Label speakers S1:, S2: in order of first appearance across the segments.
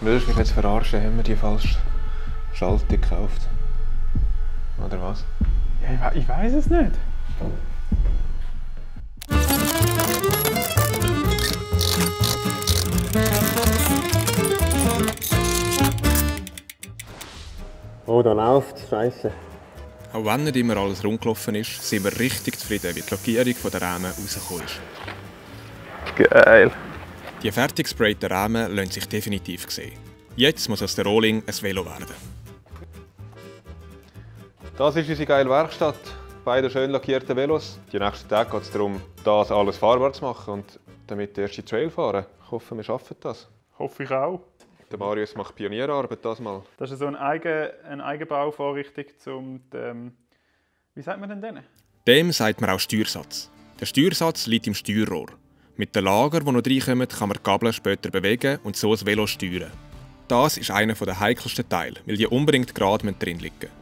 S1: Willst du mich jetzt verarschen? Haben wir die falsche Schaltung gekauft? Oder was?
S2: Ja, ich weiß es nicht.
S1: Oh, da läuft Scheiße.
S3: Auch wenn nicht immer alles rundgelaufen ist, sind wir richtig zufrieden, wie die Lackierung der Rahmen rausgekommen ist.
S2: Geil.
S3: Die fertig gesprayten Rahmen lassen sich definitiv sehen. Jetzt muss aus der Rohling ein Velo werden.
S1: Das ist unsere geile Werkstatt. Beide schön lackierte Velos. Die nächsten Tage geht es darum, das alles fahrbar zu machen und damit die erste Trail fahren. Ich hoffe, wir schaffen das.
S2: Hoffe ich auch.
S1: Der Marius macht Pionierarbeit das mal.
S2: Das ist so eine Eigenbauvorrichtung zum, wie sagt man denn denen?
S3: Dem sagt man auch Steuersatz. Der Steuersatz liegt im Steuerrohr. Mit den Lager, die noch reinkommen, kann man die Gabel später bewegen und so das Velo steuern. Das ist einer der heikelsten Teile, weil die unbedingt gerade drin liegen müssen.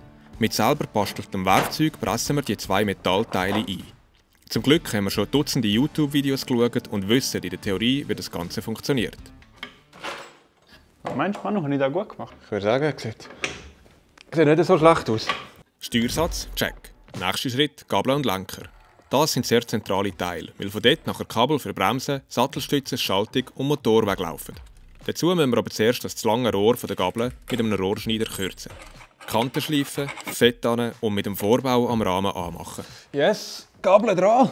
S3: Mit selber basteltem Werkzeug pressen wir die zwei Metallteile ein. Zum Glück haben wir schon Dutzende YouTube-Videos geschaut und wissen in der Theorie, wie das Ganze funktioniert.
S2: Was meinst du, Manu, habe ich das gut gemacht?
S1: Ich würde sagen, sieht nicht so schlecht aus.
S3: Steuersatz, check. Nächster Schritt, Gabel und Lenker. Das sind sehr zentrale Teile, weil von dort nachher Kabel für Bremsen, Sattelstütze, Schaltung und Motor weglaufen. Dazu müssen wir aber zuerst das zu lange Rohr von der Gabel mit einem Rohrschneider kürzen. Kanten schleifen, Fett an und mit dem Vorbau am Rahmen anmachen.
S1: Yes, Gabel dran!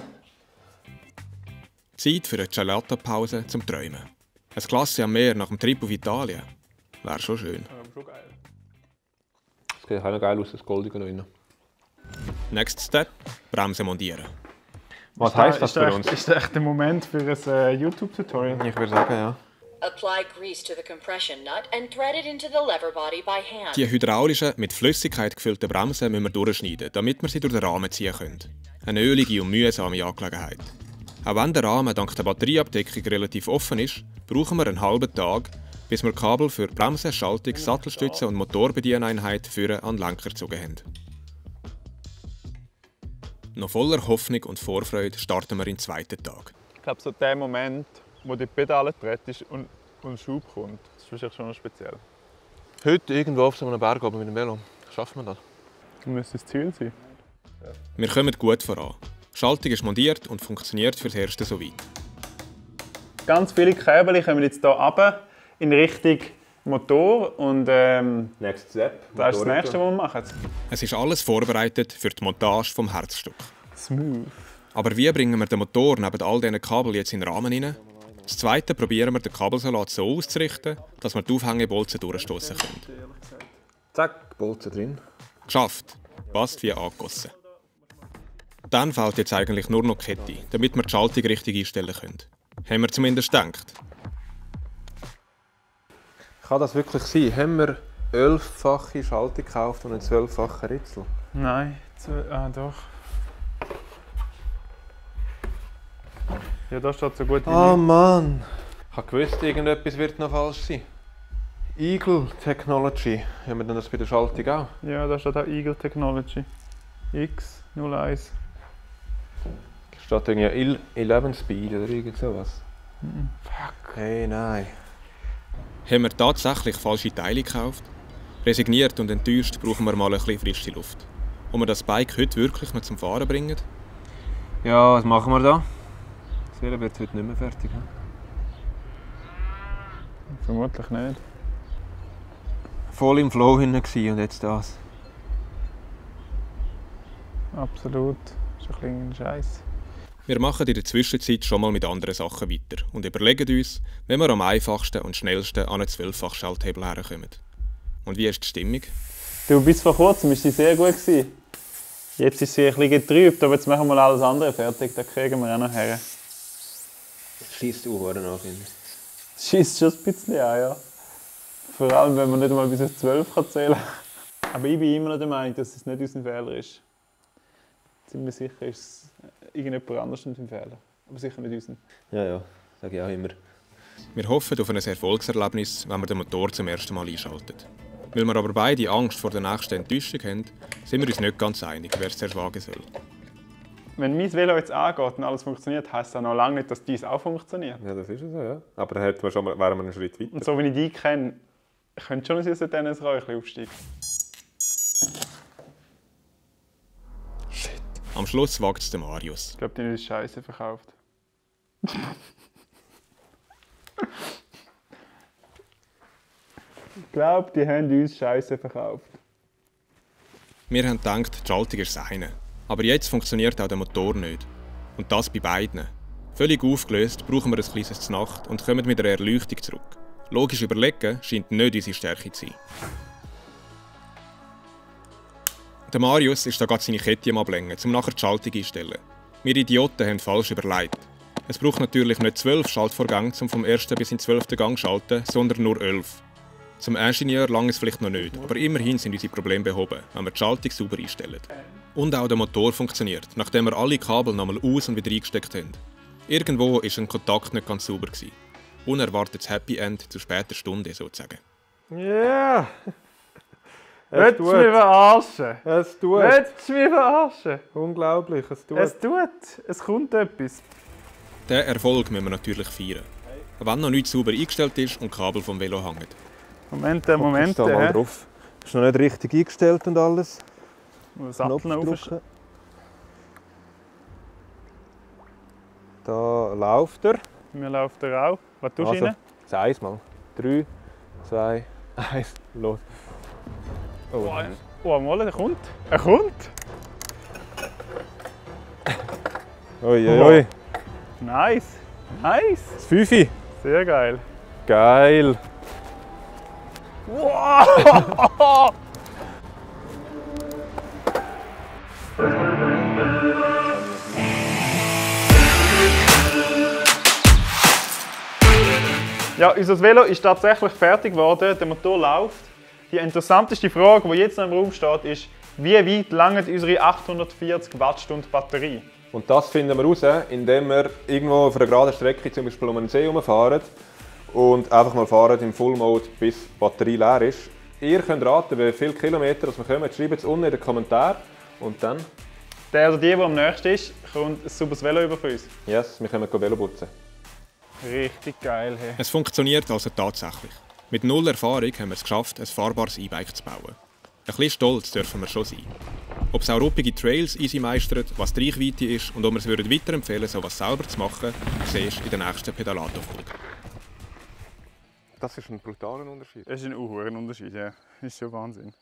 S3: Zeit für eine Gelato-Pause zum Träumen. Ein Glas am Meer nach dem Trip auf Italien. Wäre schon schön.
S2: Schon geil.
S1: Das sieht auch noch geil aus, das Goldige noch rein.
S3: Next Step, Bremsen montieren.
S1: Was heisst das für uns?
S2: Ist das echt der Moment für ein YouTube-Tutorial?
S1: Ich würde sagen, ja.
S4: Apply grease to the compression nut and thread it into the lever body by hand.
S3: Die hydraulischen, mit Flüssigkeit gefüllten Bremsen müssen wir durchschneiden, damit wir sie durch den Rahmen ziehen können. Eine ölige und mühsame Angelegenheit. Auch wenn der Rahmen dank der Batterieabdeckung relativ offen ist, brauchen wir einen halben Tag, bis wir Kabel für Bremsen, Schaltung, Sattelstütze und Motorbedieneinheit für an den Lenker gezogen haben. Noch voller Hoffnung und Vorfreude starten wir in den zweiten Tag.
S2: Ich glaube, so der Moment, wo die Pedale trittst und Schub kommt, das ist wahrscheinlich schon noch speziell.
S1: Heute irgendwo auf so einem Berg oben mit dem Velo. Schaffen wir das?
S2: Das müsste das Ziel sein.
S3: Wir kommen gut voran. Die Schaltung ist montiert und funktioniert fürs Erste soweit.
S2: Ganz viele Kabel kommen jetzt hier runter in Richtung Motor und
S1: Next Step.
S2: das ist das Nächste, was wir machen.
S3: Es ist alles vorbereitet für die Montage vom Herzstück.
S2: Smooth.
S3: Aber wie bringen wir den Motor neben all diesen Kabeln jetzt in den Rahmen hinein? Das Zweite probieren wir den Kabelsalat so auszurichten, dass wir die Aufhängebolzen durchstoßen können.
S1: Zack, Bolzen drin.
S3: Geschafft. Passt wie angegossen. Dann fehlt jetzt eigentlich nur noch die Kette, damit wir die Schaltung richtig einstellen können. Haben wir zumindest gedacht.
S1: Kann das wirklich sein? Haben wir 11-fache Schaltung gekauft und einen 12-fachen Ritzel?
S2: Nein, doch. Ja, da steht so gut wie
S1: Oh
S2: nie.
S1: Mann! Ich habe gewusst, irgendetwas wird noch falsch sein. Eagle Technology. Haben wir denn das bei der Schaltung auch?
S2: Ja, da steht auch Eagle Technology. X01.
S1: Steht irgendwie 11 Speed oder irgend sowas.
S2: Fuck.
S1: Hey, nein.
S3: Haben wir tatsächlich falsche Teile gekauft? Resigniert und enttäuscht brauchen wir mal ein bisschen frische Luft. Ob wir das Bike heute wirklich noch zum Fahren bringen?
S1: Ja, was machen wir da? Das Velo wird heute nicht mehr fertig. Ne?
S2: Vermutlich nicht.
S1: Voll im Flow hinein und jetzt das.
S2: Absolut. Das ist ein bisschen Scheiß.
S3: Wir machen in der Zwischenzeit schon mal mit anderen Sachen weiter und überlegen uns, wie wir am einfachsten und schnellsten an einen 12-fach-Schalthebel herkommen. Und wie ist die Stimmung?
S2: Du, bis vor kurzem war sie sehr gut. Jetzt ist sie ein bisschen getrübt, aber jetzt machen wir alles andere fertig. Da kriegen wir auch noch her.
S1: Schießt du Huren an, finde ich.
S2: Schießt schon ein bisschen an, ja. Vor allem, wenn man nicht mal bis auf 12 kann zählen kann. Aber ich bin immer noch der Meinung, dass es nicht unser Fehler ist. Ziemlich sicher ist es irgendjemand anderes mit dem Fehler. Aber sicher nicht unseren.
S1: Ja, sage ich auch immer.
S3: Wir hoffen auf ein Erfolgserlebnis, wenn wir den Motor zum ersten Mal einschalten. Weil wir aber beide Angst vor der nächsten Enttäuschung haben, sind wir uns nicht ganz einig, wer es zuerst wagen soll.
S2: Wenn mein Velo jetzt angeht und alles funktioniert, heisst das noch lange nicht, dass dies auch funktioniert.
S1: Ja, das ist so, ja. Aber da wären wir einen Schritt weiter.
S2: Und so wie ich dich kenne, Ich könnte schon ein Tennisräuchchen aufsteigen.
S3: Am Schluss wagt es der Marius.
S2: Ich glaube, die haben uns Scheiße verkauft. Ich glaube, die haben uns Scheiße verkauft.
S3: Wir haben gedacht, die Schaltung ist das eine. Aber jetzt funktioniert auch der Motor nicht. Und das bei beiden. Völlig aufgelöst brauchen wir ein kleines Znacht und kommen mit einer Erleuchtung zurück. Logisch überlegen scheint nicht unsere Stärke zu sein. Der Marius ist da gerade seine Kette am Ablängen, um nachher die Schaltung einzustellen. Wir Idioten haben falsch überlegt. Es braucht natürlich nicht 12 Schaltvorgänge, um vom 1. bis in den 12. Gang zu schalten, sondern nur 11. Zum Ingenieur lange es vielleicht noch nicht, aber immerhin sind unsere Probleme behoben, wenn wir die Schaltung sauber einstellen. Und auch der Motor funktioniert, nachdem wir alle Kabel nochmal aus- und wieder eingesteckt haben. Irgendwo war ein Kontakt nicht ganz sauber. Unerwartetes Happy End zu später Stunde sozusagen.
S1: Ja! Yeah.
S2: Willst du mich verarschen?
S1: Es tut!
S2: Willst du mich verarschen?
S1: Unglaublich, es tut!
S2: Es tut! Es kommt etwas.
S3: Diesen Erfolg müssen wir natürlich feiern. Wenn noch nichts sauber eingestellt ist und die Kabel vom Velo hängen.
S2: Moment.
S1: Da mal drauf. Ist noch nicht richtig eingestellt und alles.
S2: Sattel aufstellen.
S1: Da läuft er.
S2: Mir läuft er auch. Was tust du rein?
S1: Das Eis mal. 3, 2, 1, los.
S2: Oh, mal, er kommt. Er kommt!
S1: Ui.
S2: Nice! Nice!
S1: Das Fünfi.
S2: Sehr geil.
S1: Geil.
S2: Wow! Ja, unser Velo ist tatsächlich fertig geworden, der Motor läuft. Die interessanteste Frage, die jetzt noch im Raum steht, ist, wie weit langt unsere 840 Wattstunden Batterie?
S1: Und das finden wir heraus, indem wir irgendwo auf einer geraden Strecke, zum Beispiel um einen See herumfahren und einfach mal fahren im Full Mode, bis die Batterie leer ist. Ihr könnt raten, wie viele Kilometer wir kommen. Schreibt es unten in den Kommentaren und dann...
S2: Der oder die am nächsten ist, kommt ein super Velo über für uns.
S1: Yes, wir können Velo putzen.
S2: Richtig geil. Hey.
S3: Es funktioniert also tatsächlich. Mit null Erfahrung haben wir es geschafft, ein fahrbares E-Bike zu bauen. Ein bisschen stolz dürfen wir schon sein. Ob es auch ruppige Trails easy meistert, was die Reichweite ist und ob wir es weiterempfehlen, so etwas selber zu machen, siehst du in der nächsten Pedalato-Folge.
S1: Das ist ein brutaler Unterschied.
S2: Das ist ein Unterschied, ja. Das ist schon Wahnsinn.